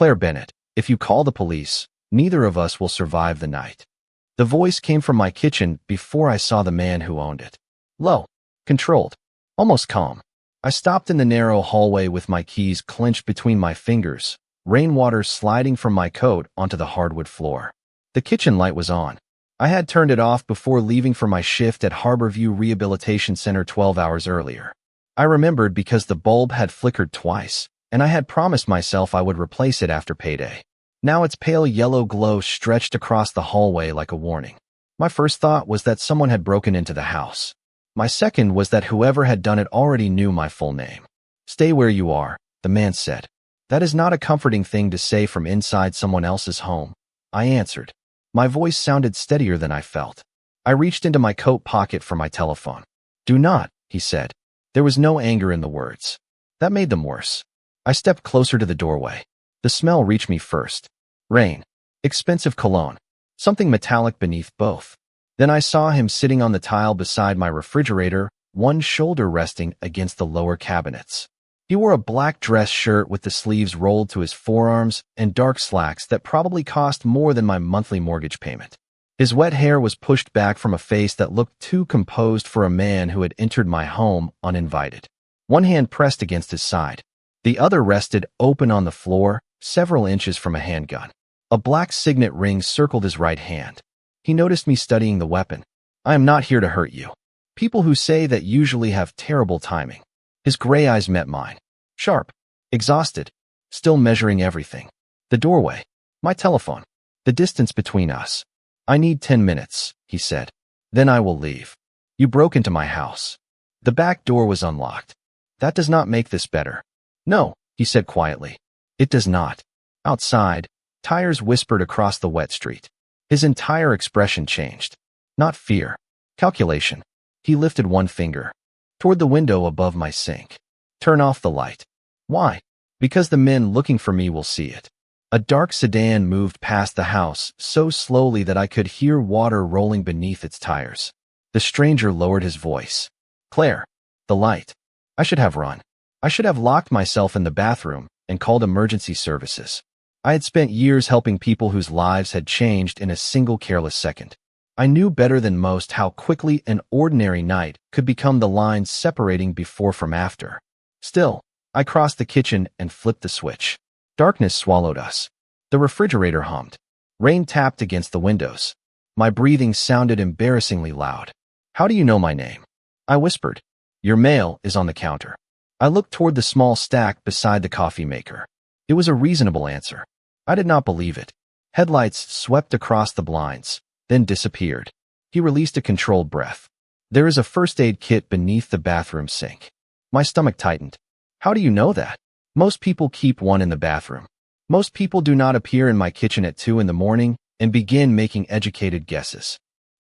Claire Bennett, if you call the police, neither of us will survive the night. The voice came from my kitchen before I saw the man who owned it. Low, controlled, almost calm. I stopped in the narrow hallway with my keys clenched between my fingers, rainwater sliding from my coat onto the hardwood floor. The kitchen light was on. I had turned it off before leaving for my shift at Harborview Rehabilitation Center 12 hours earlier. I remembered because the bulb had flickered twice, and I had promised myself I would replace it after payday. Now its pale yellow glow stretched across the hallway like a warning. My first thought was that someone had broken into the house. My second was that whoever had done it already knew my full name. Stay where you are, the man said. That is not a comforting thing to say from inside someone else's home. I answered. My voice sounded steadier than I felt. I reached into my coat pocket for my telephone. Do not, he said. There was no anger in the words. That made them worse. I stepped closer to the doorway. The smell reached me first. Rain. Expensive cologne. Something metallic beneath both. Then I saw him sitting on the tile beside my refrigerator, one shoulder resting against the lower cabinets. He wore a black dress shirt with the sleeves rolled to his forearms and dark slacks that probably cost more than my monthly mortgage payment. His wet hair was pushed back from a face that looked too composed for a man who had entered my home uninvited. One hand pressed against his side. The other rested open on the floor, several inches from a handgun. A black signet ring circled his right hand. He noticed me studying the weapon. I am not here to hurt you. People who say that usually have terrible timing. His gray eyes met mine. Sharp. Exhausted. Still measuring everything. The doorway. My telephone. The distance between us. I need 10 minutes, he said. Then I will leave. You broke into my house. The back door was unlocked. That does not make this better. No, he said quietly. It does not. Outside, tires whispered across the wet street. His entire expression changed. Not fear. Calculation. He lifted one finger. Toward the window above my sink. Turn off the light. Why? Because the men looking for me will see it. A dark sedan moved past the house so slowly that I could hear water rolling beneath its tires. The stranger lowered his voice. Claire. The light. I should have run. I should have locked myself in the bathroom and called emergency services. I had spent years helping people whose lives had changed in a single careless second. I knew better than most how quickly an ordinary night could become the line separating before from after. Still, I crossed the kitchen and flipped the switch. Darkness swallowed us. The refrigerator hummed. Rain tapped against the windows. My breathing sounded embarrassingly loud. How do you know my name? I whispered. Your mail is on the counter. I looked toward the small stack beside the coffee maker. It was a reasonable answer. I did not believe it. Headlights swept across the blinds, then disappeared. He released a controlled breath. There is a first aid kit beneath the bathroom sink. My stomach tightened. How do you know that? Most people keep one in the bathroom. Most people do not appear in my kitchen at 2 in the morning and begin making educated guesses.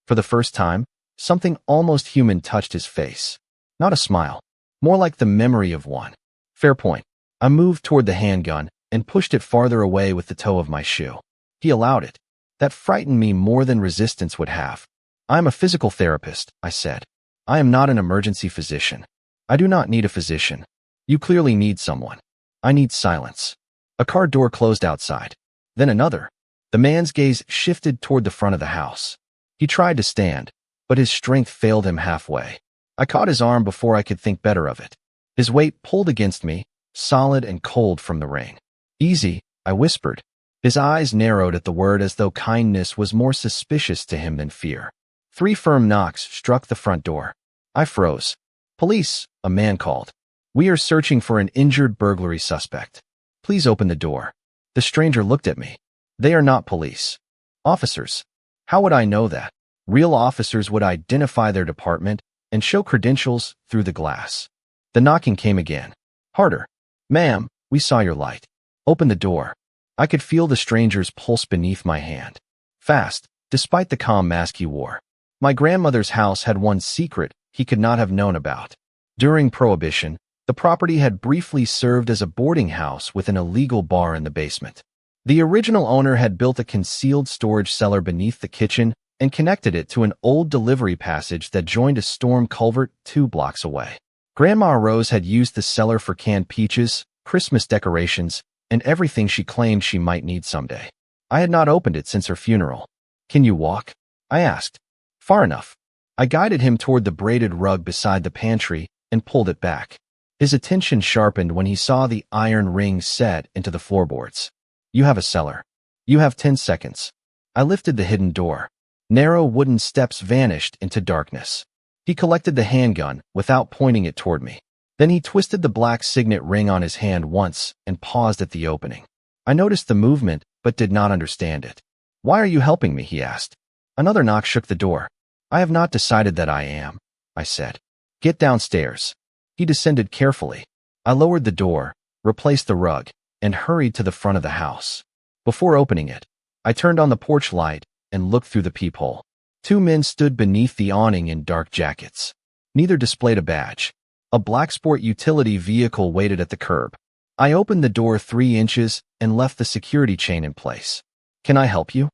For the first time, something almost human touched his face. Not a smile. More like the memory of one. Fair point. I moved toward the handgun and pushed it farther away with the toe of my shoe. He allowed it. That frightened me more than resistance would have. I am a physical therapist, I said. I am not an emergency physician. I do not need a physician. You clearly need someone. I need silence. A car door closed outside. Then another. The man's gaze shifted toward the front of the house. He tried to stand, but his strength failed him halfway. I caught his arm before I could think better of it. His weight pulled against me, solid and cold from the rain. Easy, I whispered. His eyes narrowed at the word as though kindness was more suspicious to him than fear. 3 firm knocks struck the front door. I froze. Police, a man called. We are searching for an injured burglary suspect. Please open the door. The stranger looked at me. They are not police. Officers. How would I know that? Real officers would identify their department and show credentials through the glass. The knocking came again. Harder. Ma'am, we saw your light. Open the door. I could feel the stranger's pulse beneath my hand. Fast, despite the calm mask he wore. My grandmother's house had one secret he could not have known about. During Prohibition, the property had briefly served as a boarding house with an illegal bar in the basement. The original owner had built a concealed storage cellar beneath the kitchen and connected it to an old delivery passage that joined a storm culvert 2 blocks away. Grandma Rose had used the cellar for canned peaches, Christmas decorations, and everything she claimed she might need someday. I had not opened it since her funeral. "Can you walk?" I asked. "Far enough." I guided him toward the braided rug beside the pantry and pulled it back. His attention sharpened when he saw the iron ring set into the floorboards. "You have a cellar. You have 10 seconds." I lifted the hidden door. Narrow wooden steps vanished into darkness. He collected the handgun without pointing it toward me. Then he twisted the black signet ring on his hand once and paused at the opening. I noticed the movement but did not understand it. "Why are you helping me?" he asked. Another knock shook the door. "I have not decided that I am," I said. "Get downstairs." He descended carefully. I lowered the door, replaced the rug, and hurried to the front of the house. Before opening it, I turned on the porch light and looked through the peephole. 2 men stood beneath the awning in dark jackets. Neither displayed a badge. A black sport utility vehicle waited at the curb. I opened the door 3 inches and left the security chain in place. "Can I help you?"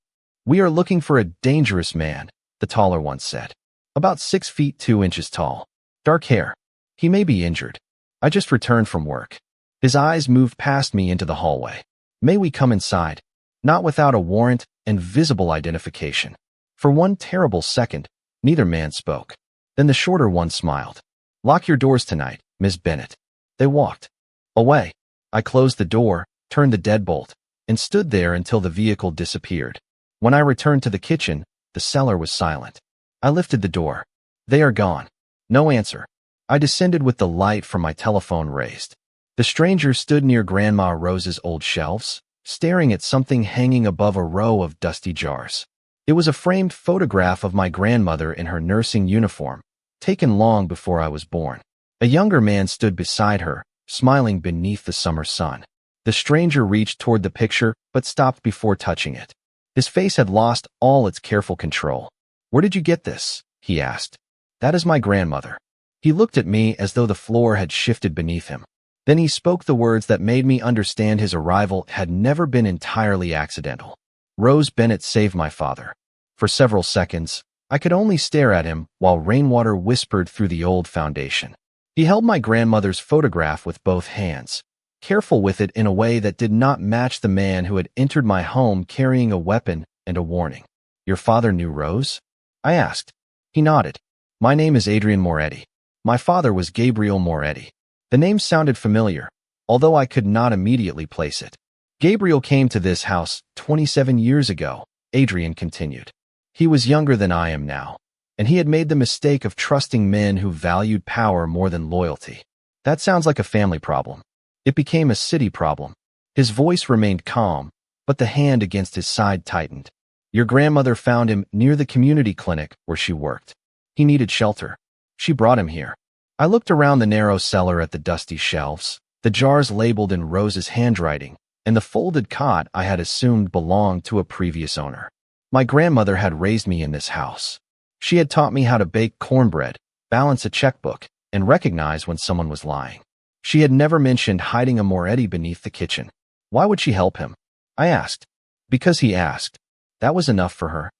"We are looking for a dangerous man," the taller one said. About 6 feet 2 inches tall. Dark hair. "He may be injured. I just returned from work." His eyes moved past me into the hallway. "May we come inside?" Not without a warrant and visible identification. For one terrible second, neither man spoke. Then the shorter one smiled. "Lock your doors tonight, Miss Bennett." They walked away. I closed the door, turned the deadbolt, and stood there until the vehicle disappeared. When I returned to the kitchen, the cellar was silent. I lifted the door. "They are gone." No answer. I descended with the light from my telephone raised. The stranger stood near Grandma Rose's old shelves, staring at something hanging above a row of dusty jars. It was a framed photograph of my grandmother in her nursing uniform, taken long before I was born. A younger man stood beside her, smiling beneath the summer sun. The stranger reached toward the picture, but stopped before touching it. His face had lost all its careful control. "Where did you get this?" he asked. "That is my grandmother." He looked at me as though the floor had shifted beneath him. Then he spoke the words that made me understand his arrival had never been entirely accidental. "Rose Bennett saved my father." For several seconds, I could only stare at him while rainwater whispered through the old foundation. He held my grandmother's photograph with both hands, careful with it in a way that did not match the man who had entered my home carrying a weapon and a warning. "Your father knew Rose?" I asked. He nodded. "My name is Adrian Moretti. My father was Gabriel Moretti." The name sounded familiar, although I could not immediately place it. "Gabriel came to this house 27 years ago," Adrian continued. "He was younger than I am now, and he had made the mistake of trusting men who valued power more than loyalty. That sounds like a family problem. It became a city problem." His voice remained calm, but the hand against his side tightened. "Your grandmother found him near the community clinic where she worked. He needed shelter. She brought him here." I looked around the narrow cellar at the dusty shelves, the jars labeled in Rose's handwriting, and the folded cot I had assumed belonged to a previous owner. My grandmother had raised me in this house. She had taught me how to bake cornbread, balance a checkbook, and recognize when someone was lying. She had never mentioned hiding a Moretti beneath the kitchen. Why would she help him? I asked. Because he asked. That was enough for her.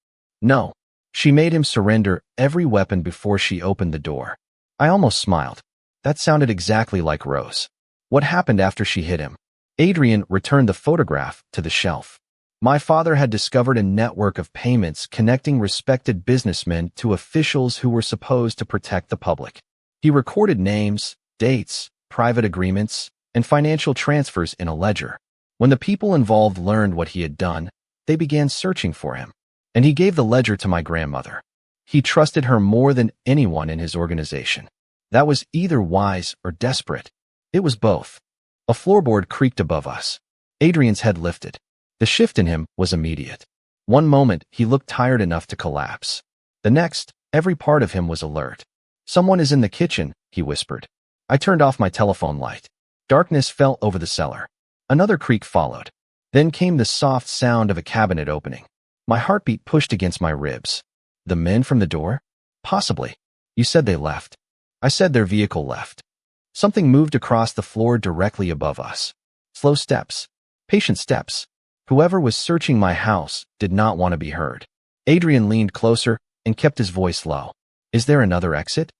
No. She made him surrender every weapon before she opened the door. I almost smiled. That sounded exactly like Rose. What happened after she hit him? Adrian returned the photograph to the shelf. My father had discovered a network of payments connecting respected businessmen to officials who were supposed to protect the public. He recorded names, dates, private agreements, and financial transfers in a ledger. When the people involved learned what he had done, they began searching for him, and he gave the ledger to my grandmother. He trusted her more than anyone in his organization. That was either wise or desperate. It was both. A floorboard creaked above us. Adrian's head lifted. The shift in him was immediate. One moment, he looked tired enough to collapse. The next, every part of him was alert. "Someone is in the kitchen," he whispered. I turned off my telephone light. Darkness fell over the cellar. Another creak followed. Then came the soft sound of a cabinet opening. My heartbeat pushed against my ribs. The men from the door? Possibly. You said they left. I said their vehicle left. Something moved across the floor directly above us. Slow steps. Patient steps. Whoever was searching my house did not want to be heard. Adrian leaned closer and kept his voice low. "Is there another exit?"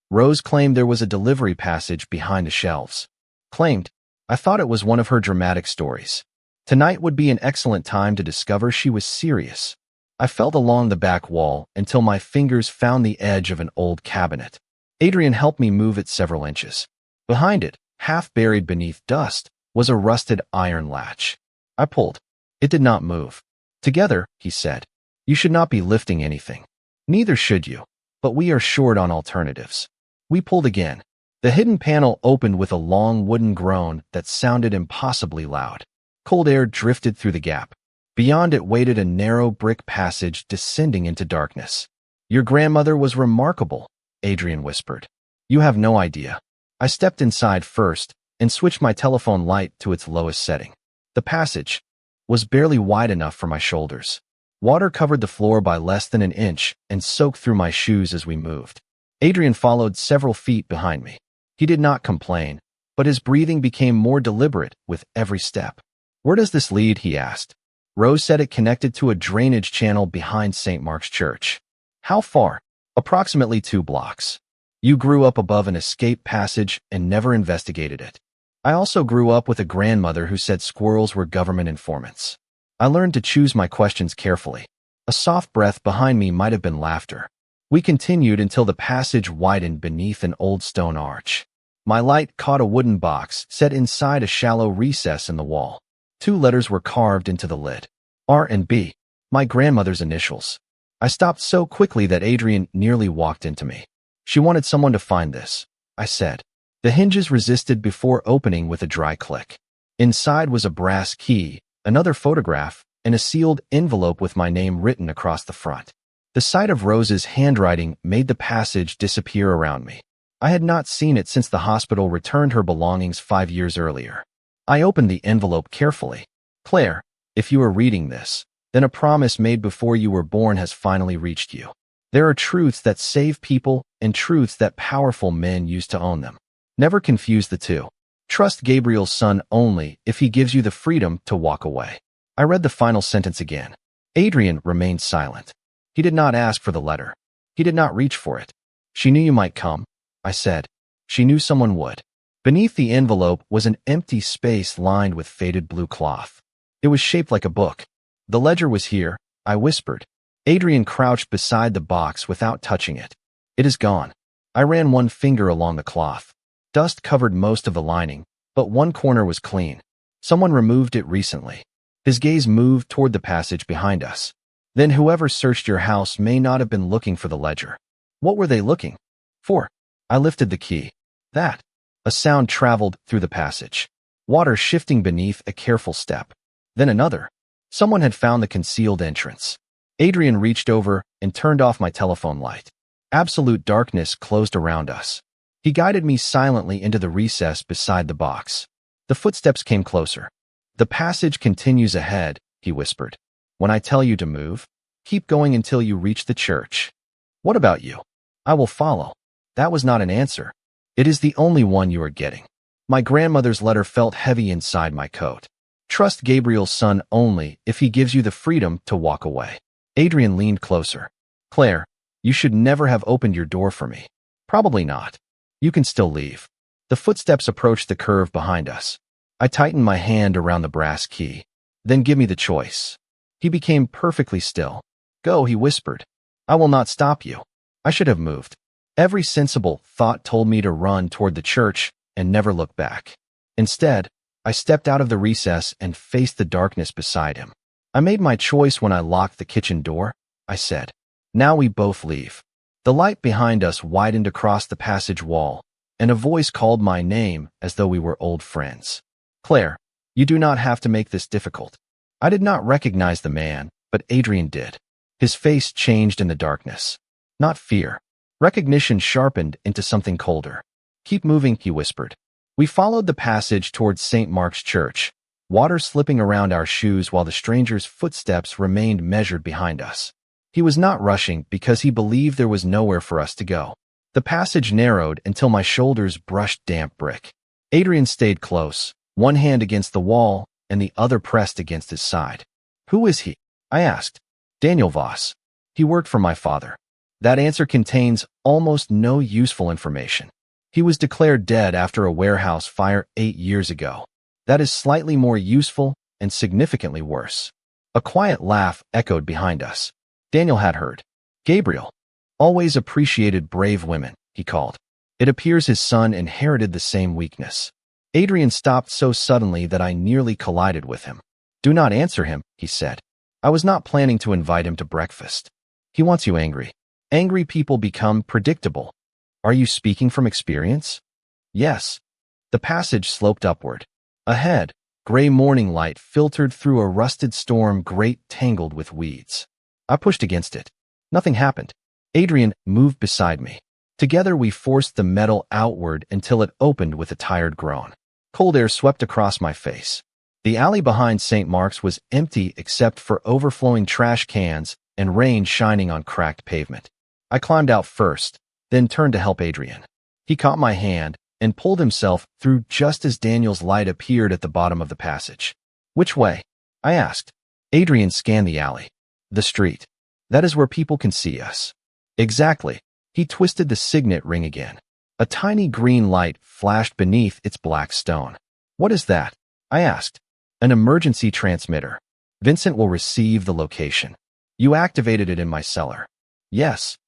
Rose claimed there was a delivery passage behind the shelves. Claimed. I thought it was one of her dramatic stories. Tonight would be an excellent time to discover she was serious. I felt along the back wall until my fingers found the edge of an old cabinet. Adrian helped me move it several inches. Behind it, half buried beneath dust, was a rusted iron latch. I pulled. It did not move. Together, he said. You should not be lifting anything. Neither should you. But we are short on alternatives. We pulled again. The hidden panel opened with a long wooden groan that sounded impossibly loud. Cold air drifted through the gap. Beyond it waited a narrow brick passage descending into darkness. Your grandmother was remarkable, Adrian whispered. You have no idea. I stepped inside first and switched my telephone light to its lowest setting. The passage was barely wide enough for my shoulders. Water covered the floor by less than an inch and soaked through my shoes as we moved. Adrian followed several feet behind me. He did not complain, but his breathing became more deliberate with every step. Where does this lead? He asked. Rose said it connected to a drainage channel behind St. Mark's Church. How far? Approximately 2 blocks. You grew up above an escape passage and never investigated it. I also grew up with a grandmother who said squirrels were government informants. I learned to choose my questions carefully. A soft breath behind me might have been laughter. We continued until the passage widened beneath an old stone arch. My light caught a wooden box set inside a shallow recess in the wall. 2 letters were carved into the lid. R and B, my grandmother's initials. I stopped so quickly that Adrian nearly walked into me. She wanted someone to find this, I said. The hinges resisted before opening with a dry click. Inside was a brass key, another photograph, and a sealed envelope with my name written across the front. The sight of Rose's handwriting made the passage disappear around me. I had not seen it since the hospital returned her belongings 5 years earlier. I opened the envelope carefully. Claire, if you are reading this, then a promise made before you were born has finally reached you. There are truths that save people and truths that powerful men use to own them. Never confuse the two. Trust Gabriel's son only if he gives you the freedom to walk away. I read the final sentence again. Adrian remained silent. He did not ask for the letter. He did not reach for it. She knew you might come, I said. She knew someone would. Beneath the envelope was an empty space lined with faded blue cloth. It was shaped like a book. The ledger was here, I whispered. Adrian crouched beside the box without touching it. It is gone. I ran one finger along the cloth. Dust covered most of the lining, but one corner was clean. Someone removed it recently. His gaze moved toward the passage behind us. Then whoever searched your house may not have been looking for the ledger. What were they looking for? I lifted the key. That. A sound traveled through the passage. Water shifting beneath a careful step. Then another. Someone had found the concealed entrance. Adrian reached over and turned off my telephone light. Absolute darkness closed around us. He guided me silently into the recess beside the box. The footsteps came closer. The passage continues ahead, he whispered. When I tell you to move, keep going until you reach the church. What about you? I will follow. That was not an answer. It is the only one you are getting. My grandmother's letter felt heavy inside my coat. Trust Gabriel's son only if he gives you the freedom to walk away. Adrian leaned closer. Claire, you should never have opened your door for me. Probably not. You can still leave. The footsteps approached the curve behind us. I tightened my hand around the brass key. Then give me the choice. He became perfectly still. Go, he whispered. I will not stop you. I should have moved. Every sensible thought told me to run toward the church and never look back. Instead, I stepped out of the recess and faced the darkness beside him. I made my choice when I locked the kitchen door, I said. Now we both leave. The light behind us widened across the passage wall, and a voice called my name as though we were old friends. Claire, you do not have to make this difficult. I did not recognize the man, but Adrian did. His face changed in the darkness. Not fear. Recognition sharpened into something colder. Keep moving, he whispered. We followed the passage towards St. Mark's Church, water slipping around our shoes while the stranger's footsteps remained measured behind us. He was not rushing because he believed there was nowhere for us to go. The passage narrowed until my shoulders brushed damp brick. Adrian stayed close, one hand against the wall and the other pressed against his side. Who is he? I asked. Daniel Voss. He worked for my father. That answer contains almost no useful information. He was declared dead after a warehouse fire 8 years ago. That is slightly more useful and significantly worse. A quiet laugh echoed behind us. Daniel had heard. Gabriel. Always appreciated brave women, he called. It appears his son inherited the same weakness. Adrian stopped so suddenly that I nearly collided with him. Do not answer him, he said. I was not planning to invite him to breakfast. He wants you angry. Angry people become predictable. Are you speaking from experience? Yes. The passage sloped upward. Ahead, gray morning light filtered through a rusted storm grate tangled with weeds. I pushed against it. Nothing happened. Adrian moved beside me. Together we forced the metal outward until it opened with a tired groan. Cold air swept across my face. The alley behind St. Mark's was empty except for overflowing trash cans and rain shining on cracked pavement. I climbed out first, then turned to help Adrian. He caught my hand and pulled himself through just as Daniel's light appeared at the bottom of the passage. Which way? I asked. Adrian scanned the alley. The street. That is where people can see us. Exactly. He twisted the signet ring again. A tiny green light flashed beneath its black stone. What is that? I asked. An emergency transmitter. Vincent will receive the location. You activated it in my cellar. Yes.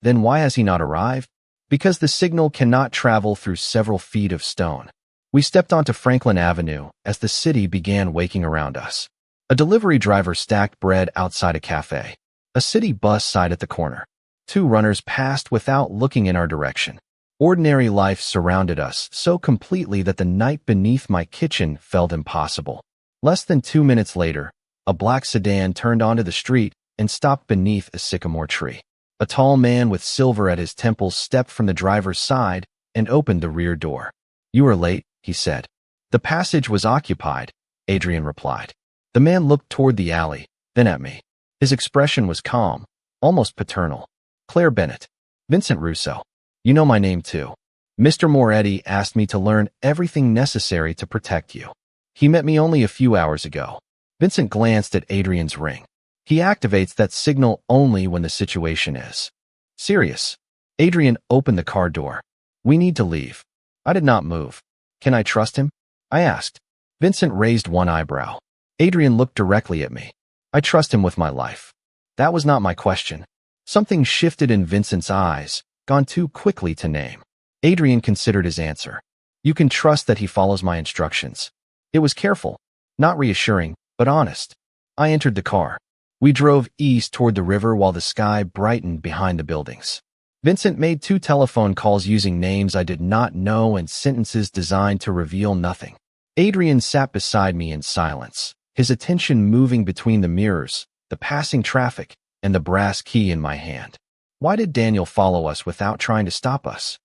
Then why has he not arrived? Because the signal cannot travel through several feet of stone. We stepped onto Franklin Avenue as the city began waking around us. A delivery driver stacked bread outside a cafe. A city bus sighed at the corner. Two runners passed without looking in our direction. Ordinary life surrounded us so completely that the night beneath my kitchen felt impossible. Less than 2 minutes later, a black sedan turned onto the street and stopped beneath a sycamore tree. A tall man with silver at his temples stepped from the driver's side and opened the rear door. You are late, he said. The passage was occupied, Adrian replied. The man looked toward the alley, then at me. His expression was calm, almost paternal. Claire Bennett. Vincent Russo. You know my name too. Mr. Moretti asked me to learn everything necessary to protect you. He met me only a few hours ago. Vincent glanced at Adrian's ring. He activates that signal only when the situation is serious. Adrian opened the car door. We need to leave. I did not move. Can I trust him? I asked. Vincent raised one eyebrow. Adrian looked directly at me. I trust him with my life. That was not my question. Something shifted in Vincent's eyes, gone too quickly to name. Adrian considered his answer. You can trust that he follows my instructions. It was careful, not reassuring, but honest. I entered the car. We drove east toward the river while the sky brightened behind the buildings. Vincent made 2 telephone calls using names I did not know and sentences designed to reveal nothing. Adrian sat beside me in silence, his attention moving between the mirrors, the passing traffic, and the brass key in my hand. Why did Daniel follow us without trying to stop us?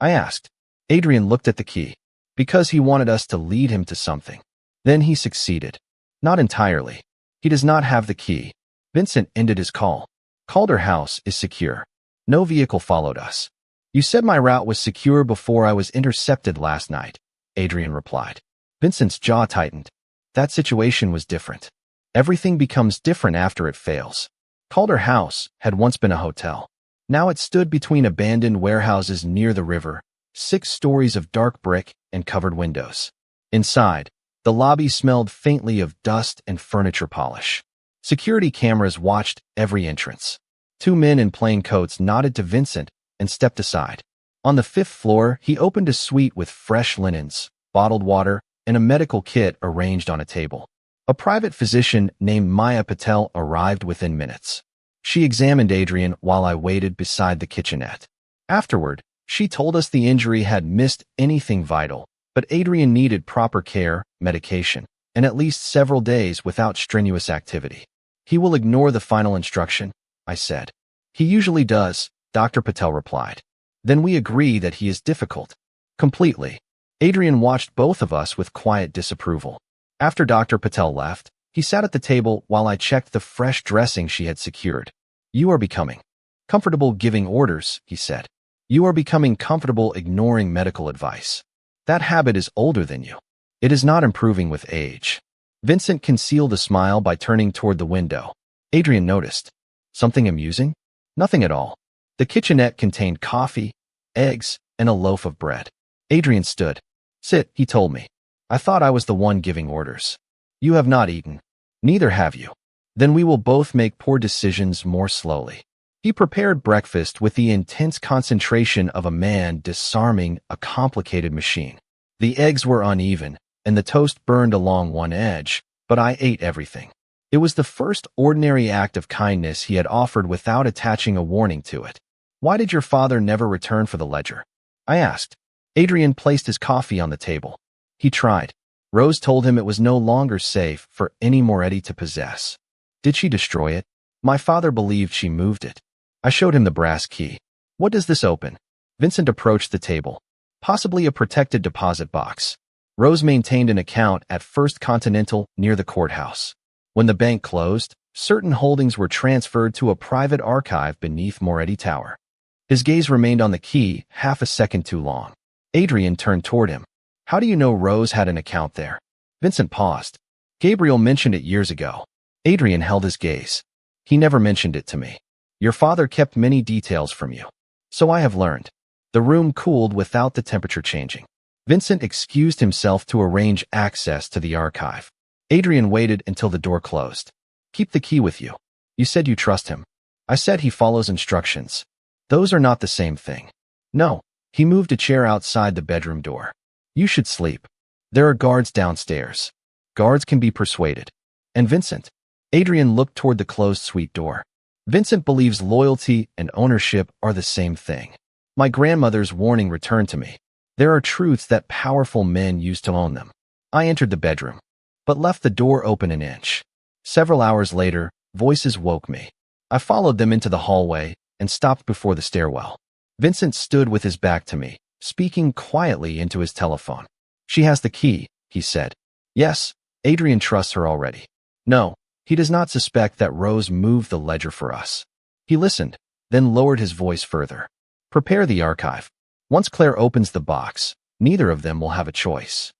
I asked. Adrian looked at the key. Because he wanted us to lead him to something. Then he succeeded. Not entirely. He does not have the key. Vincent ended his call. Calder House is secure. No vehicle followed us. You said my route was secure before I was intercepted last night, Adrian replied. Vincent's jaw tightened. That situation was different. Everything becomes different after it fails. Calder House had once been a hotel. Now it stood between abandoned warehouses near the river, 6 stories of dark brick and covered windows. Inside, the lobby smelled faintly of dust and furniture polish. Security cameras watched every entrance. 2 men in plain coats nodded to Vincent and stepped aside. On the 5th floor, he opened a suite with fresh linens, bottled water, and a medical kit arranged on a table. A private physician named Maya Patel arrived within minutes. She examined Adrian while I waited beside the kitchenette. Afterward, she told us the injury had missed anything vital, but Adrian needed proper care, medication, and at least several days without strenuous activity. He will ignore the final instruction, I said. He usually does, Dr. Patel replied. Then we agree that he is difficult. Completely. Adrian watched both of us with quiet disapproval. After Dr. Patel left, he sat at the table while I checked the fresh dressing she had secured. You are becoming comfortable giving orders, he said. You are becoming comfortable ignoring medical advice. That habit is older than you. It is not improving with age. Vincent concealed a smile by turning toward the window. Adrian noticed. Something amusing? Nothing at all. The kitchenette contained coffee, eggs, and a loaf of bread. Adrian stood. Sit, he told me. I thought I was the one giving orders. You have not eaten. Neither have you. Then we will both make poor decisions more slowly. He prepared breakfast with the intense concentration of a man disarming a complicated machine. The eggs were uneven, and the toast burned along one edge, but I ate everything. It was the first ordinary act of kindness he had offered without attaching a warning to it. Why did your father never return for the ledger? I asked. Adrian placed his coffee on the table. He tried. Rose told him it was no longer safe for any Moretti to possess. Did she destroy it? My father believed she moved it. I showed him the brass key. What does this open? Vincent approached the table. Possibly a protected deposit box. Rose maintained an account at First Continental near the courthouse. When the bank closed, certain holdings were transferred to a private archive beneath Moretti Tower. His gaze remained on the key half a second too long. Adrian turned toward him. How do you know Rose had an account there? Vincent paused. Gabriel mentioned it years ago. Adrian held his gaze. He never mentioned it to me. Your father kept many details from you. So I have learned. The room cooled without the temperature changing. Vincent excused himself to arrange access to the archive. Adrian waited until the door closed. Keep the key with you. You said you trust him. I said he follows instructions. Those are not the same thing. No. He moved a chair outside the bedroom door. You should sleep. There are guards downstairs. Guards can be persuaded. And Vincent. Adrian looked toward the closed suite door. Vincent believes loyalty and ownership are the same thing. My grandmother's warning returned to me. There are truths that powerful men use to own them. I entered the bedroom, but left the door open an inch. Several hours later, voices woke me. I followed them into the hallway and stopped before the stairwell. Vincent stood with his back to me, speaking quietly into his telephone. She has the key, he said. Yes, Adrian trusts her already. No. He does not suspect that Rose moved the ledger for us. He listened, then lowered his voice further. Prepare the archive. Once Claire opens the box, neither of them will have a choice.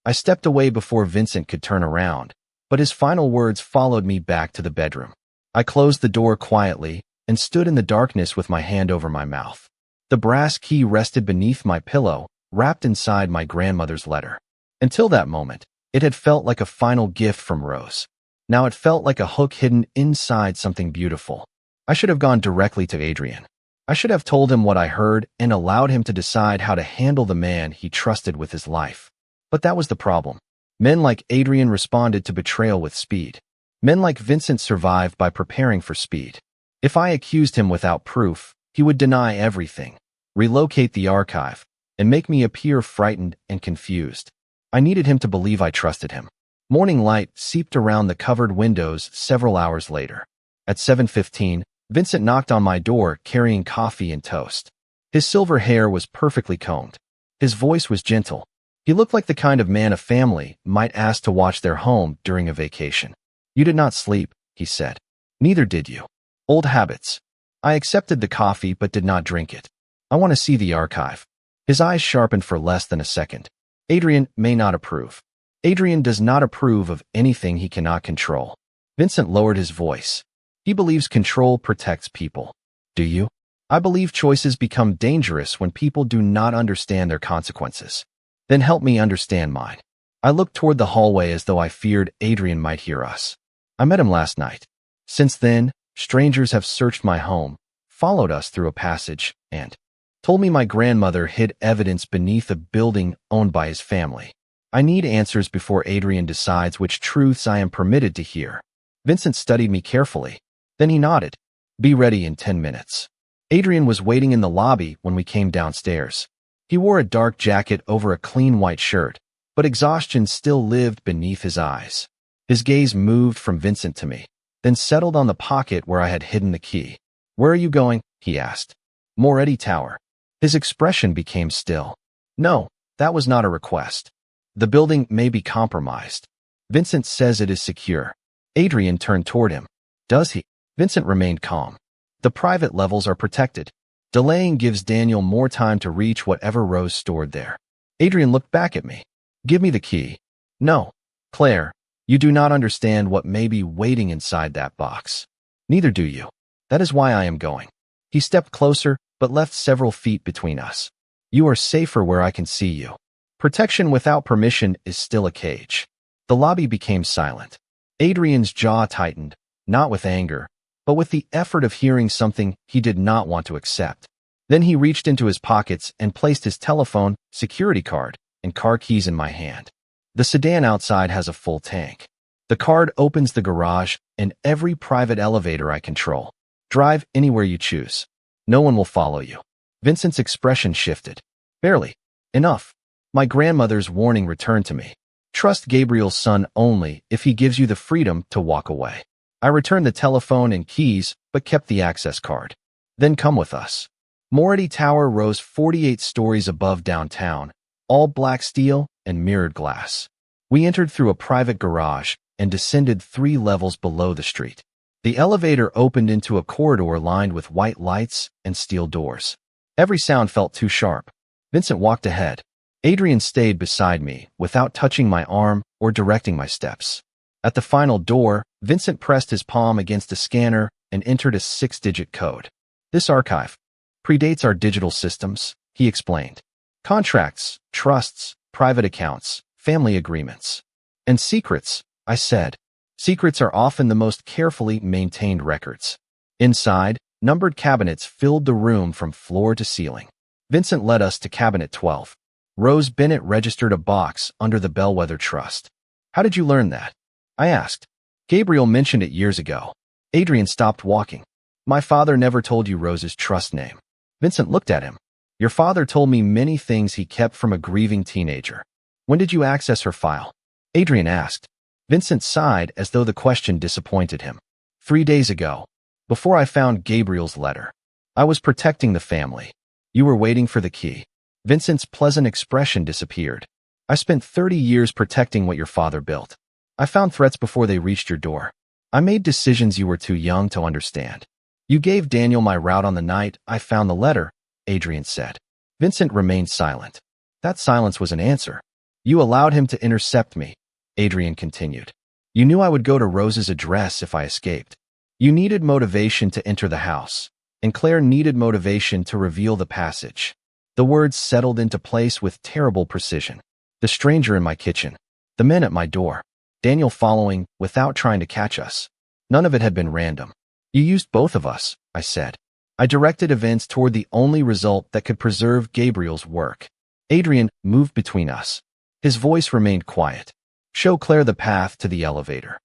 I stepped away before Vincent could turn around, but his final words followed me back to the bedroom. I closed the door quietly and stood in the darkness with my hand over my mouth. The brass key rested beneath my pillow, wrapped inside my grandmother's letter. Until that moment, it had felt like a final gift from Rose. Now it felt like a hook hidden inside something beautiful. I should have gone directly to Adrian. I should have told him what I heard and allowed him to decide how to handle the man he trusted with his life. But that was the problem. Men like Adrian responded to betrayal with speed. Men like Vincent survived by preparing for speed. If I accused him without proof, he would deny everything, relocate the archive, and make me appear frightened and confused. I needed him to believe I trusted him. Morning light seeped around the covered windows several hours later. At 7:15, Vincent knocked on my door carrying coffee and toast. His silver hair was perfectly combed. His voice was gentle. He looked like the kind of man a family might ask to watch their home during a vacation. You did not sleep, he said. Neither did you. Old habits. I accepted the coffee but did not drink it. I want to see the archive. His eyes sharpened for less than a second. Adrian may not approve. Adrian does not approve of anything he cannot control. Vincent lowered his voice. He believes control protects people. Do you? I believe choices become dangerous when people do not understand their consequences. Then help me understand mine. I looked toward the hallway as though I feared Adrian might hear us. I met him last night. Since then, strangers have searched my home, followed us through a passage, and told me my grandmother hid evidence beneath a building owned by his family. I need answers before Adrian decides which truths I am permitted to hear. Vincent studied me carefully. Then he nodded. Be ready in 10 minutes. Adrian was waiting in the lobby when we came downstairs. He wore a dark jacket over a clean white shirt, but exhaustion still lived beneath his eyes. His gaze moved from Vincent to me, then settled on the pocket where I had hidden the key. Where are you going? He asked. Moretti Tower. His expression became still. No, that was not a request. The building may be compromised. Vincent says it is secure. Adrian turned toward him. Does he? Vincent remained calm. The private levels are protected. Delaying gives Daniel more time to reach whatever Rose stored there. Adrian looked back at me. Give me the key. No. Claire, you do not understand what may be waiting inside that box. Neither do you. That is why I am going. He stepped closer, but left several feet between us. You are safer where I can see you. Protection without permission is still a cage. The lobby became silent. Adrian's jaw tightened, not with anger, but with the effort of hearing something he did not want to accept. Then he reached into his pockets and placed his telephone, security card, and car keys in my hand. The sedan outside has a full tank. The card opens the garage and every private elevator I control. Drive anywhere you choose. No one will follow you. Vincent's expression shifted. Barely. Enough. My grandmother's warning returned to me. Trust Gabriel's son only if he gives you the freedom to walk away. I returned the telephone and keys, but kept the access card. Then come with us. Moretti Tower rose 48 stories above downtown, all black steel and mirrored glass. We entered through a private garage and descended 3 levels below the street. The elevator opened into a corridor lined with white lights and steel doors. Every sound felt too sharp. Vincent walked ahead. Adrian stayed beside me without touching my arm or directing my steps. At the final door, Vincent pressed his palm against a scanner and entered a 6-digit code. This archive predates our digital systems, he explained. Contracts, trusts, private accounts, family agreements. And secrets, I said. Secrets are often the most carefully maintained records. Inside, numbered cabinets filled the room from floor to ceiling. Vincent led us to cabinet 12. Rose Bennett registered a box under the Bellwether Trust. How did you learn that? I asked. Gabriel mentioned it years ago. Adrian stopped walking. My father never told you Rose's trust name. Vincent looked at him. Your father told me many things he kept from a grieving teenager. When did you access her file? Adrian asked. Vincent sighed as though the question disappointed him. 3 days ago, before I found Gabriel's letter. I was protecting the family. You were waiting for the key. Vincent's pleasant expression disappeared. I spent 30 years protecting what your father built. I found threats before they reached your door. I made decisions you were too young to understand. You gave Daniel my route on the night I found the letter, Adrian said. Vincent remained silent. That silence was an answer. You allowed him to intercept me, Adrian continued. You knew I would go to Rose's address if I escaped. You needed motivation to enter the house, and Claire needed motivation to reveal the passage. The words settled into place with terrible precision. The stranger in my kitchen. The men at my door. Daniel following without trying to catch us. None of it had been random. You used both of us, I said. I directed events toward the only result that could preserve Gabriel's work. Adrian moved between us. His voice remained quiet. Show Claire the path to the elevator.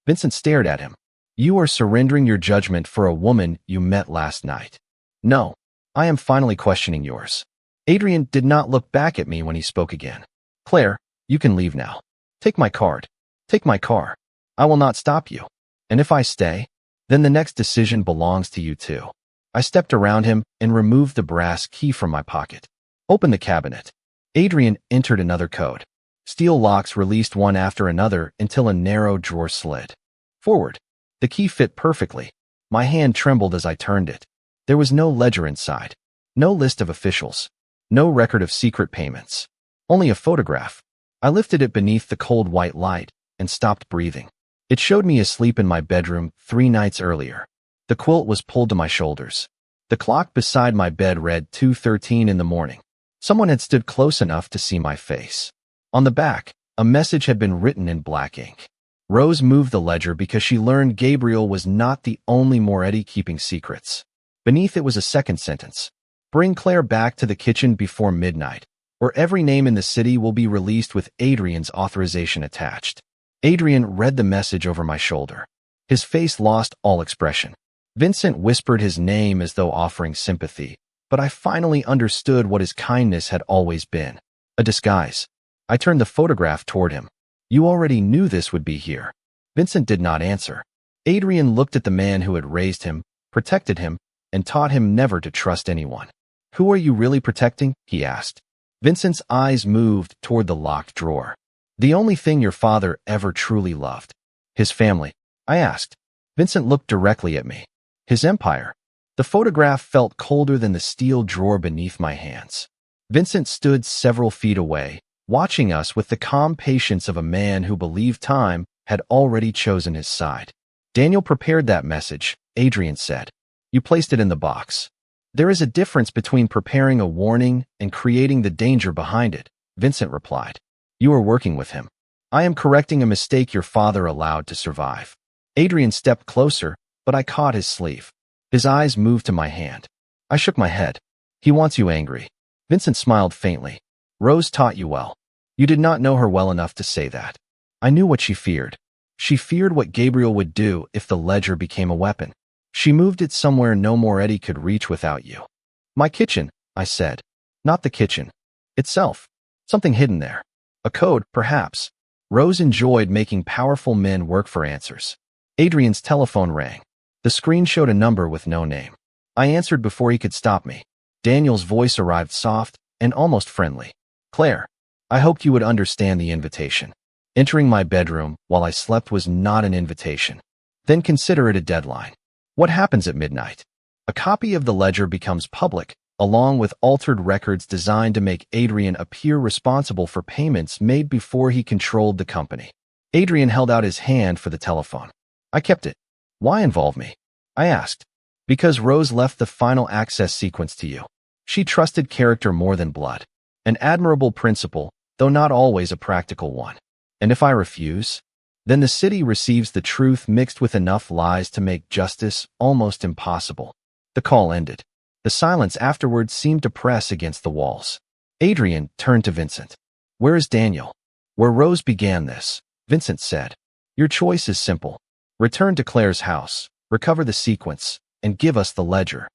Vincent stared at him. You are surrendering your judgment for a woman you met last night. No, I am finally questioning yours. Adrian did not look back at me when he spoke again. Claire, you can leave now. Take my card. Take my car. I will not stop you. And if I stay, then the next decision belongs to you too. I stepped around him and removed the brass key from my pocket. Open the cabinet. Adrian entered another code. Steel locks released one after another until a narrow drawer slid forward. The key fit perfectly. My hand trembled as I turned it. There was no ledger inside. No list of officials. No record of secret payments. Only a photograph. I lifted it beneath the cold white light and stopped breathing. It showed me asleep in my bedroom 3 nights earlier. The quilt was pulled to my shoulders. The clock beside my bed read 2:13 in the morning. Someone had stood close enough to see my face. On the back, a message had been written in black ink. Rose moved the ledger because she learned Gabriel was not the only Moretti keeping secrets. Beneath it was a second sentence. Bring Claire back to the kitchen before midnight, or every name in the city will be released with Adrian's authorization attached. Adrian read the message over my shoulder. His face lost all expression. Vincent whispered his name as though offering sympathy, but I finally understood what his kindness had always been. A disguise. I turned the photograph toward him. You already knew this would be here. Vincent did not answer. Adrian looked at the man who had raised him, protected him, and taught him never to trust anyone. Who are you really protecting? He asked. Vincent's eyes moved toward the locked drawer. The only thing your father ever truly loved. His family. I asked. Vincent looked directly at me. His empire. The photograph felt colder than the steel drawer beneath my hands. Vincent stood several feet away, watching us with the calm patience of a man who believed time had already chosen his side. Daniel prepared that message, Adrian said. You placed it in the box. There is a difference between preparing a warning and creating the danger behind it, Vincent replied. You are working with him. I am correcting a mistake your father allowed to survive. Adrian stepped closer, but I caught his sleeve. His eyes moved to my hand. I shook my head. He wants you angry. Vincent smiled faintly. Rose taught you well. You did not know her well enough to say that. I knew what she feared. She feared what Gabriel would do if the ledger became a weapon. She moved it somewhere no Moretti could reach without you. My kitchen, I said. Not the kitchen itself. Something hidden there. A code, perhaps. Rose enjoyed making powerful men work for answers. Adrian's telephone rang. The screen showed a number with no name. I answered before he could stop me. Daniel's voice arrived soft and almost friendly. Claire, I hoped you would understand the invitation. Entering my bedroom while I slept was not an invitation. Then consider it a deadline. What happens at midnight? A copy of the ledger becomes public, along with altered records designed to make Adrian appear responsible for payments made before he controlled the company. Adrian held out his hand for the telephone. I kept it. Why involve me? I asked. Because Rose left the final access sequence to you. She trusted character more than blood. An admirable principle, though not always a practical one. And if I refuse? Then the city receives the truth mixed with enough lies to make justice almost impossible. The call ended. The silence afterwards seemed to press against the walls. Adrian turned to Vincent. Where is Daniel? Where Rose began this, Vincent said. Your choice is simple. Return to Claire's house, recover the sequence, and give us the ledger.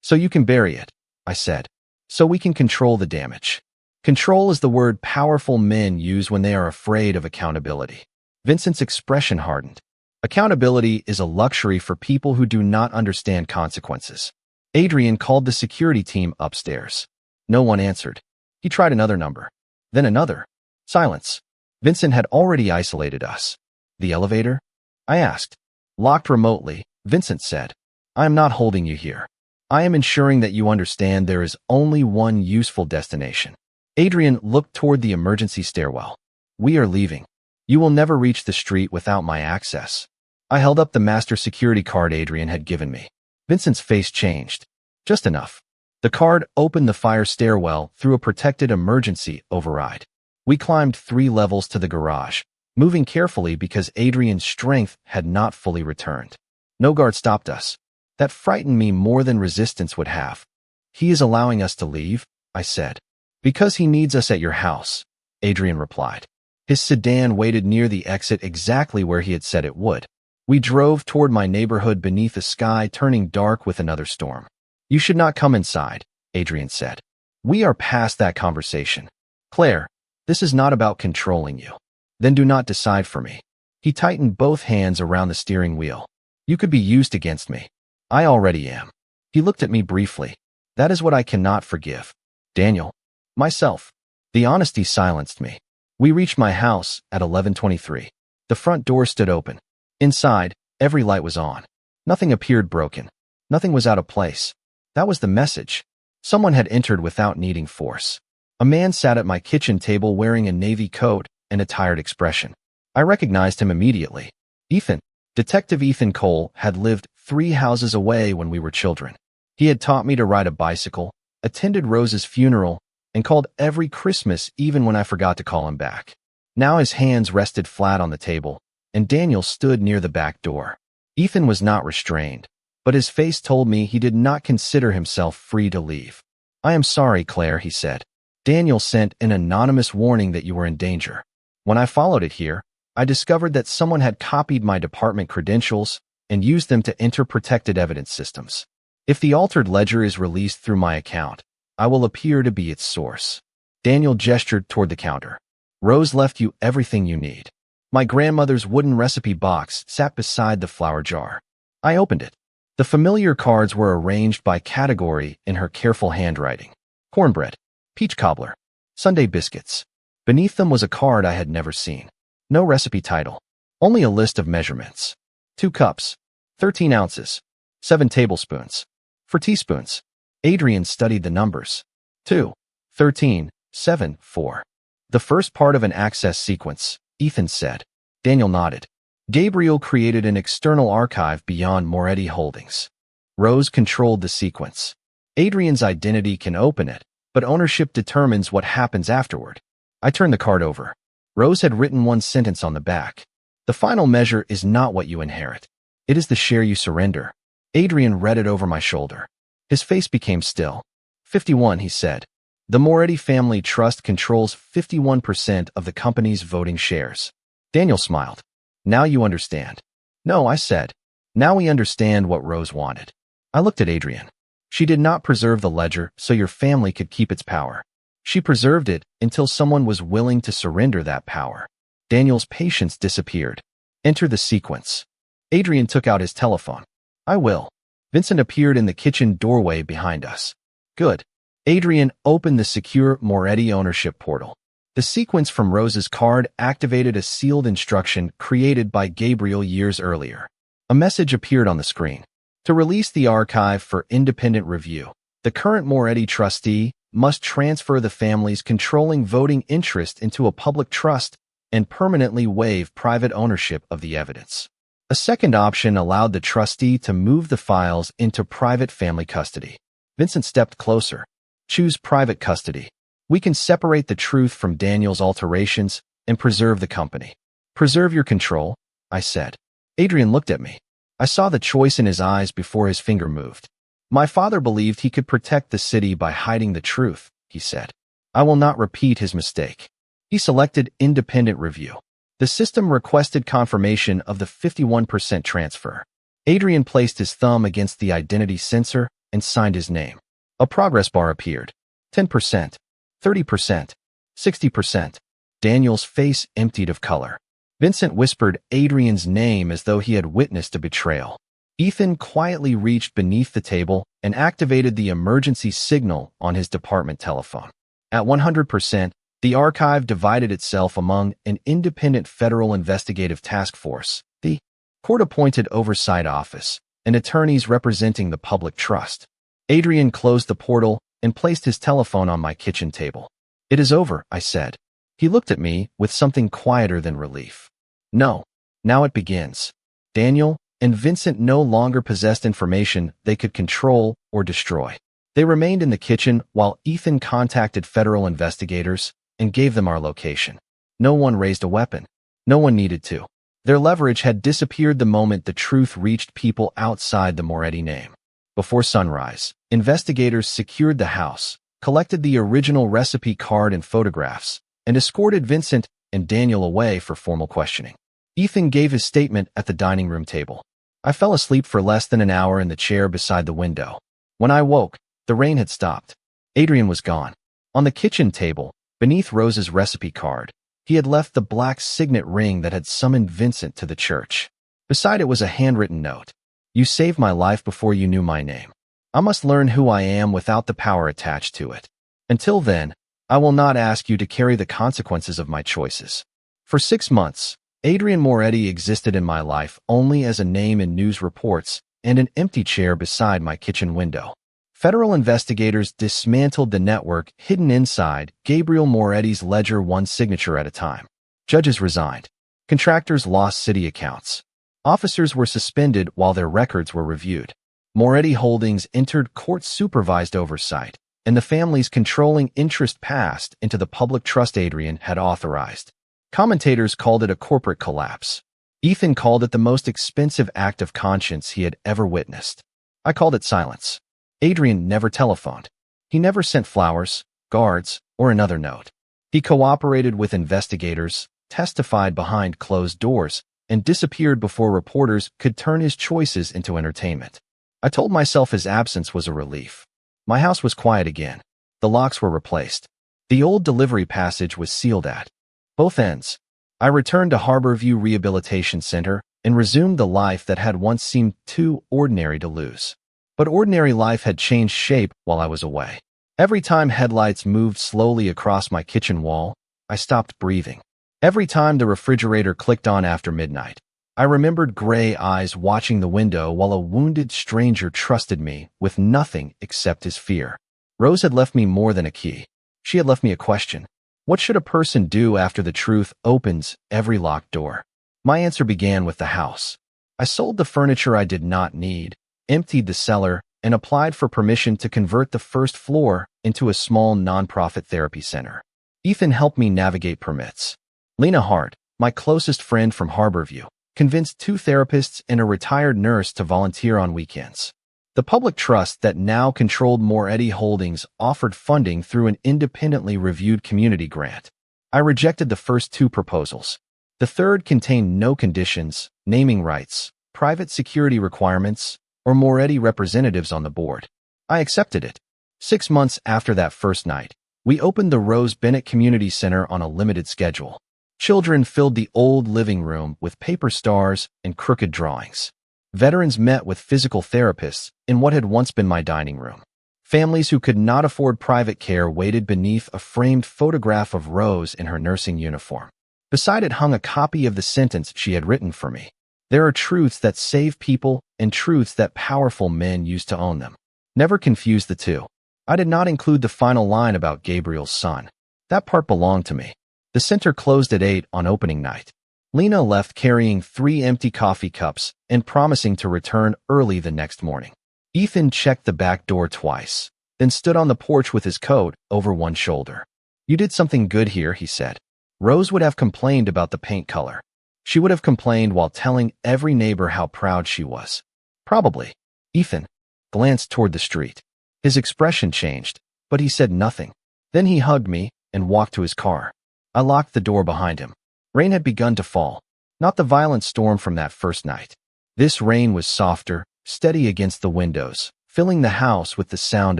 So you can bury it, I said. So we can control the damage. Control is the word powerful men use when they are afraid of accountability. Vincent's expression hardened. Accountability is a luxury for people who do not understand consequences. Adrian called the security team upstairs. No one answered. He tried another number. Then another. Silence. Vincent had already isolated us. The elevator? I asked. Locked remotely, Vincent said. I am not holding you here. I am ensuring that you understand there is only one useful destination. Adrian looked toward the emergency stairwell. We are leaving. You will never reach the street without my access. I held up the master security card Adrian had given me. Vincent's face changed. Just enough. The card opened the fire stairwell through a protected emergency override. We climbed 3 levels to the garage, moving carefully because Adrian's strength had not fully returned. No guard stopped us. That frightened me more than resistance would have. He is allowing us to leave, I said. Because he needs us at your house, Adrian replied. His sedan waited near the exit exactly where he had said it would. We drove toward my neighborhood beneath a sky turning dark with another storm. You should not come inside, Adrian said. We are past that conversation. Claire, this is not about controlling you. Then do not decide for me. He tightened both hands around the steering wheel. You could be used against me. I already am. He looked at me briefly. That is what I cannot forgive. Daniel. Myself. The honesty silenced me. We reached my house at 11:23. The front door stood open. Inside, every light was on. Nothing appeared broken. Nothing was out of place. That was the message. Someone had entered without needing force. A man sat at my kitchen table wearing a navy coat and a tired expression. I recognized him immediately. Ethan. Detective Ethan Cole had lived 3 houses away when we were children. He had taught me to ride a bicycle, attended Rose's funeral, and called every Christmas even when I forgot to call him back. Now his hands rested flat on the table, and Daniel stood near the back door. Ethan was not restrained, but his face told me he did not consider himself free to leave. I am sorry, Claire, he said. Daniel sent an anonymous warning that you were in danger. When I followed it here, I discovered that someone had copied my department credentials and used them to enter protected evidence systems. If the altered ledger is released through my account, I will appear to be its source. Daniel gestured toward the counter. Rose left you everything you need. My grandmother's wooden recipe box sat beside the flour jar. I opened it. The familiar cards were arranged by category in her careful handwriting. Cornbread, peach cobbler, Sunday biscuits. Beneath them was a card I had never seen. No recipe title, only a list of measurements. 2 cups, 13 ounces, 7 tablespoons. For teaspoons, Adrian studied the numbers. 2, 13, 7, 4. The first part of an access sequence, Ethan said. Daniel nodded. Gabriel created an external archive beyond Moretti Holdings. Rose controlled the sequence. Adrian's identity can open it, but ownership determines what happens afterward. I turned the card over. Rose had written one sentence on the back. The final measure is not what you inherit. It is the share you surrender. Adrian read it over my shoulder. His face became still. 51, he said. The Moretti family trust controls 51% of the company's voting shares. Daniel smiled. Now you understand. No, I said. Now we understand what Rose wanted. I looked at Adrian. She did not preserve the ledger so your family could keep its power. She preserved it until someone was willing to surrender that power. Daniel's patience disappeared. Enter the sequence. Adrian took out his telephone. I will. Vincent appeared in the kitchen doorway behind us. Good. Adrian opened the secure Moretti ownership portal. The sequence from Rose's card activated a sealed instruction created by Gabriel years earlier. A message appeared on the screen. To release the archive for independent review, the current Moretti trustee must transfer the family's controlling voting interest into a public trust and permanently waive private ownership of the evidence. A second option allowed the trustee to move the files into private family custody. Vincent stepped closer. Choose private custody. We can separate the truth from Daniel's alterations and preserve the company. Preserve your control, I said. Adrian looked at me. I saw the choice in his eyes before his finger moved. My father believed he could protect the city by hiding the truth, he said. I will not repeat his mistake. He selected independent review. The system requested confirmation of the 51% transfer. Adrian placed his thumb against the identity sensor and signed his name. A progress bar appeared. 10%, 30%, 60%. Daniel's face emptied of color. Vincent whispered Adrian's name as though he had witnessed a betrayal. Ethan quietly reached beneath the table and activated the emergency signal on his department telephone. At 100%, the archive divided itself among an independent federal investigative task force, the court-appointed oversight office, and attorneys representing the public trust. Adrian closed the portal and placed his telephone on my kitchen table. It is over, I said. He looked at me with something quieter than relief. No, now it begins. Daniel and Vincent no longer possessed information they could control or destroy. They remained in the kitchen while Ethan contacted federal investigators and gave them our location. No one raised a weapon. No one needed to. Their leverage had disappeared the moment the truth reached people outside the Moretti name. Before sunrise, investigators secured the house, collected the original recipe card and photographs, and escorted Vincent and Daniel away for formal questioning. Ethan gave his statement at the dining room table. I fell asleep for less than an hour in the chair beside the window. When I woke, the rain had stopped. Adrian was gone. On the kitchen table, beneath Rose's recipe card, he had left the black signet ring that had summoned Vincent to the church. Beside it was a handwritten note. You saved my life before you knew my name. I must learn who I am without the power attached to it. Until then, I will not ask you to carry the consequences of my choices. For 6 months, Adrian Moretti existed in my life only as a name in news reports and an empty chair beside my kitchen window. Federal investigators dismantled the network hidden inside Gabriel Moretti's ledger one signature at a time. Judges resigned. Contractors lost city accounts. Officers were suspended while their records were reviewed. Moretti Holdings entered court-supervised oversight, and the family's controlling interest passed into the public trust Adrian had authorized. Commentators called it a corporate collapse. Ethan called it the most expensive act of conscience he had ever witnessed. I called it silence. Adrian never telephoned. He never sent flowers, guards, or another note. He cooperated with investigators, testified behind closed doors, and disappeared before reporters could turn his choices into entertainment. I told myself his absence was a relief. My house was quiet again. The locks were replaced. The old delivery passage was sealed at both ends. I returned to Harborview Rehabilitation Center and resumed the life that had once seemed too ordinary to lose. But ordinary life had changed shape while I was away. Every time headlights moved slowly across my kitchen wall, I stopped breathing. Every time the refrigerator clicked on after midnight, I remembered gray eyes watching the window while a wounded stranger trusted me with nothing except his fear. Rose had left me more than a key. She had left me a question. What should a person do after the truth opens every locked door? My answer began with the house. I sold the furniture I did not need, emptied the cellar, and applied for permission to convert the first floor into a small nonprofit therapy center. Ethan helped me navigate permits. Lena Hart, my closest friend from Harborview, convinced 2 therapists and a retired nurse to volunteer on weekends. The public trust that now controlled Moretti Holdings offered funding through an independently reviewed community grant. I rejected the first 2 proposals. The third contained no conditions, naming rights, private security requirements, or Moretti representatives on the board. I accepted it. 6 months after that first night, we opened the Rose Bennett Community Center on a limited schedule. Children filled the old living room with paper stars and crooked drawings. Veterans met with physical therapists in what had once been my dining room. Families who could not afford private care waited beneath a framed photograph of Rose in her nursing uniform. Beside it hung a copy of the sentence she had written for me. There are truths that save people and truths that powerful men use to own them. Never confuse the two. I did not include the final line about Gabriel's son. That part belonged to me. The center closed at 8 on opening night. Lena left carrying 3 empty coffee cups and promising to return early the next morning. Ethan checked the back door twice, then stood on the porch with his coat over one shoulder. "You did something good here," he said. Rose would have complained about the paint color. She would have complained while telling every neighbor how proud she was. Probably. Ethan glanced toward the street. His expression changed, but he said nothing. Then he hugged me and walked to his car. I locked the door behind him. Rain had begun to fall, not the violent storm from that first night. This rain was softer, steady against the windows, filling the house with the sound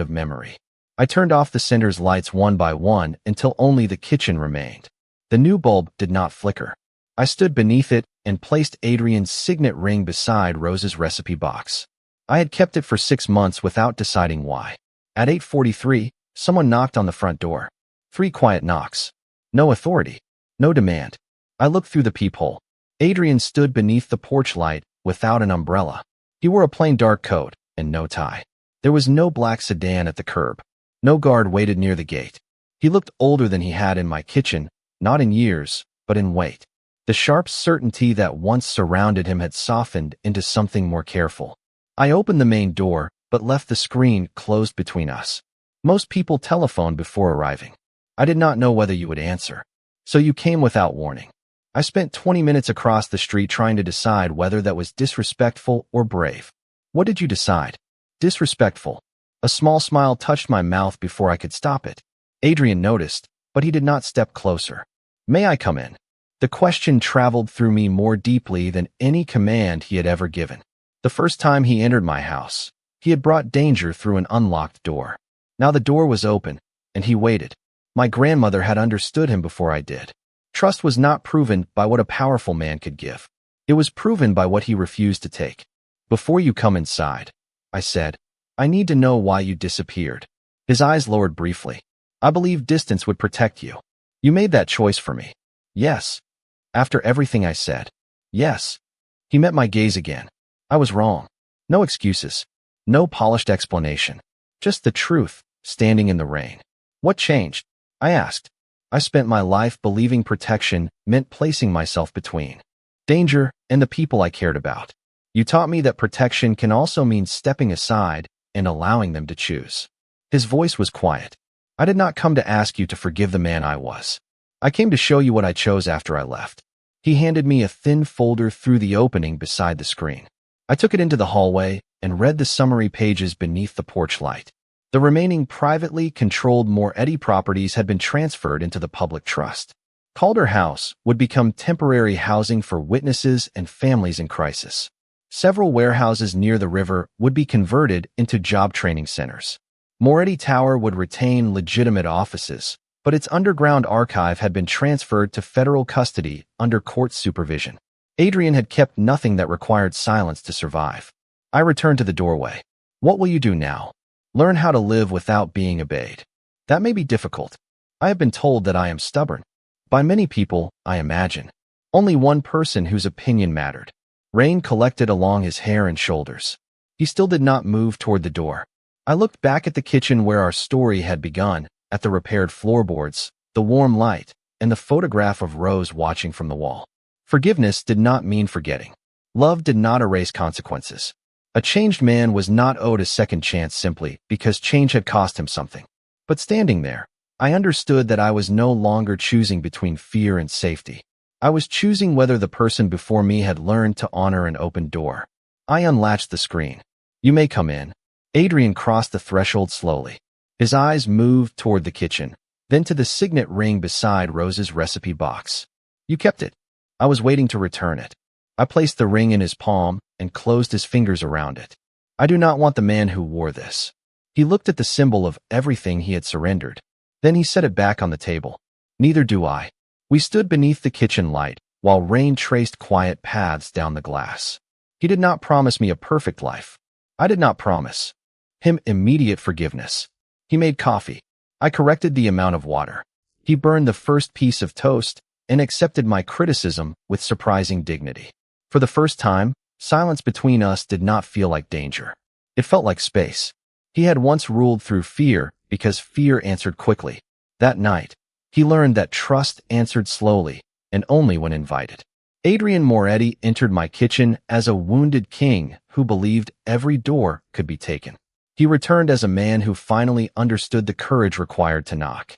of memory. I turned off the center's lights one by one until only the kitchen remained. The new bulb did not flicker. I stood beneath it and placed Adrian's signet ring beside Rose's recipe box. I had kept it for 6 months without deciding why. At 8:43, someone knocked on the front door. 3 quiet knocks. No authority. No demand. I looked through the peephole. Adrian stood beneath the porch light without an umbrella. He wore a plain dark coat and no tie. There was no black sedan at the curb. No guard waited near the gate. He looked older than he had in my kitchen, not in years, but in weight. The sharp certainty that once surrounded him had softened into something more careful. I opened the main door, but left the screen closed between us. Most people telephoned before arriving. I did not know whether you would answer. So you came without warning. I spent 20 minutes across the street trying to decide whether that was disrespectful or brave. What did you decide? Disrespectful. A small smile touched my mouth before I could stop it. Adrian noticed, but he did not step closer. May I come in? The question traveled through me more deeply than any command he had ever given. The first time he entered my house, he had brought danger through an unlocked door. Now the door was open, and he waited. My grandmother had understood him before I did. Trust was not proven by what a powerful man could give. It was proven by what he refused to take. Before you come inside, I said, I need to know why you disappeared. His eyes lowered briefly. I believe distance would protect you. You made that choice for me. Yes. After everything I said. Yes. He met my gaze again. I was wrong. No excuses. No polished explanation. Just the truth, standing in the rain. What changed? I asked. I spent my life believing protection meant placing myself between danger and the people I cared about. You taught me that protection can also mean stepping aside and allowing them to choose. His voice was quiet. I did not come to ask you to forgive the man I was. I came to show you what I chose after I left. He handed me a thin folder through the opening beside the screen. I took it into the hallway and read the summary pages beneath the porch light. The remaining privately controlled Moretti properties had been transferred into the public trust. Calder House would become temporary housing for witnesses and families in crisis. Several warehouses near the river would be converted into job training centers. Moretti Tower would retain legitimate offices, but its underground archive had been transferred to federal custody under court supervision. Adrian had kept nothing that required silence to survive. I returned to the doorway. What will you do now? Learn how to live without being obeyed. That may be difficult. I have been told that I am stubborn. By many people, I imagine. Only one person whose opinion mattered. Rain collected along his hair and shoulders. He still did not move toward the door. I looked back at the kitchen where our story had begun, at the repaired floorboards, the warm light, and the photograph of Rose watching from the wall. Forgiveness did not mean forgetting. Love did not erase consequences. A changed man was not owed a second chance simply because change had cost him something. But standing there, I understood that I was no longer choosing between fear and safety. I was choosing whether the person before me had learned to honor an open door. I unlatched the screen. "You may come in." Adrian crossed the threshold slowly. His eyes moved toward the kitchen, then to the signet ring beside Rose's recipe box. "You kept it." I was waiting to return it. I placed the ring in his palm and closed his fingers around it. "I do not want the man who wore this." He looked at the symbol of everything he had surrendered. Then he set it back on the table. "Neither do I." We stood beneath the kitchen light, while rain traced quiet paths down the glass. He did not promise me a perfect life. I did not promise him immediate forgiveness. He made coffee. I corrected the amount of water. He burned the first piece of toast and accepted my criticism with surprising dignity. For the first time, silence between us did not feel like danger. It felt like space. He had once ruled through fear because fear answered quickly. That night, he learned that trust answered slowly and only when invited. Adrian Moretti entered my kitchen as a wounded king who believed every door could be taken. He returned as a man who finally understood the courage required to knock.